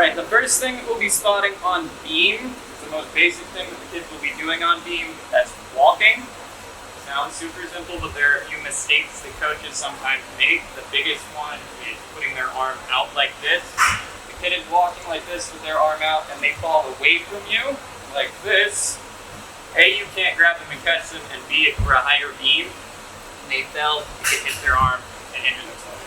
Alright, the first thing we'll be spotting on beam, the most basic thing that the kids will be doing on beam, that's walking. Sounds super simple, but there are a few mistakes that coaches sometimes make. The biggest one is putting their arm out like this. The kid is walking like this with their arm out and they fall away from you, like this. A, you can't grab them and catch them, and B, if we're a higher beam, and they fell, they could hit their arm and injure themselves.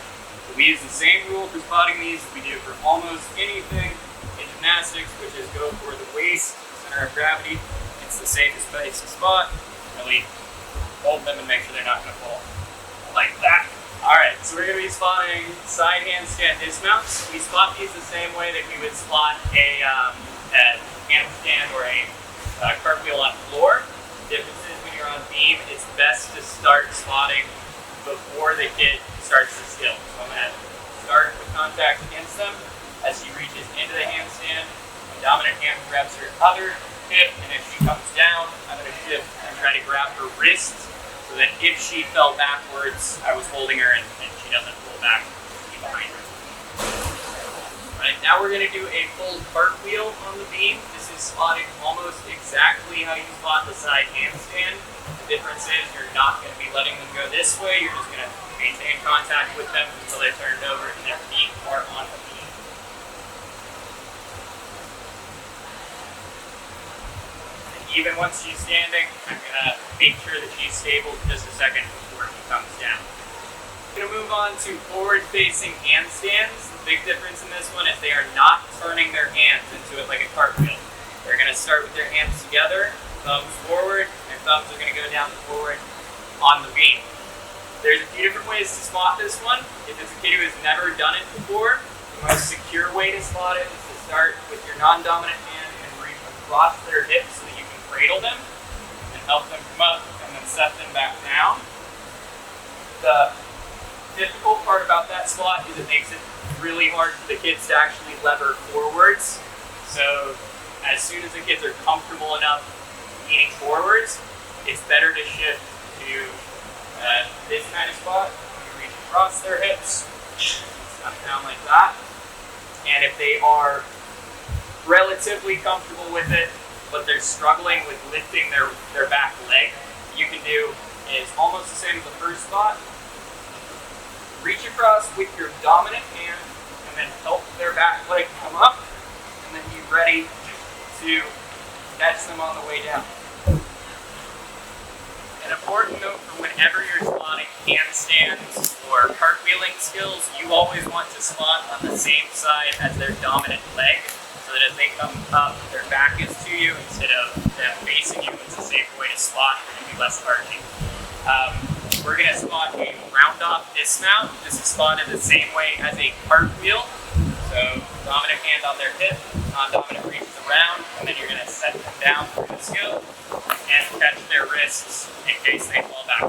So we use the same rule for spotting these we do for almost anything in gymnastics, which is go for the waist, center of gravity. It's the safest place to spot. Really hold them and make sure they're not going to fall. Like that. Alright, so we're going to be spotting side handstand dismounts. We spot these the same way that we would spot a handstand or a cartwheel on floor. The difference is when you're on beam, it's best to start spotting before the kid starts the skill. So I'm going to start with contact against them. As she reaches into the handstand, my dominant hand grabs her other hip, and if she comes down, I'm going to shift and try to grab her wrist so that if she fell backwards, I was holding her and she doesn't pull back behind her. Alright, now we're going to do a full cartwheel on the beam. This is spotting almost exactly how you spot the side handstand. The difference is you're not going to be letting them go this way, you're just going to maintain contact with them until they're turned over and their feet are on the beam. Even once she's standing, I'm going to make sure that she's stable just a second before she comes down. I'm going to move on to forward-facing handstands. The big difference in this one is they are not turning their hands into it like a cartwheel. They're going to start with their hands together, thumbs forward, and thumbs are going to go down forward on the beam. There's a few different ways to spot this one. If it's a kid who has never done it before, the most secure way to spot it is to start with your non-dominant hand and reach across their hips so that you can cradle them and help them come up and then set them back down. The difficult part about that spot is it makes it really hard for the kids to actually lever forwards. So as soon as the kids are comfortable enough leaning forwards, it's better to shift to this kind of spot. You reach across their hips, step down like that. And if they are relatively comfortable with it, but they're struggling with lifting their back leg, what you can do is almost the same as the first spot. Reach across with your dominant hand and then help their back leg come up, and then be ready to catch them on the way down. An important note for whenever you're spotting handstands or cartwheeling skills, you always want to spot on the same side as their dominant leg, so that as they come up, their back is to you instead of them facing you. It's a safer way to spot and be less arching. We're going to spot a round-off dismount. This is spotted the same way as a cartwheel. So dominant hand on their hip, non-dominant reaches around, and then you're going to set them down through the skill and catch their wrists in case they fall back.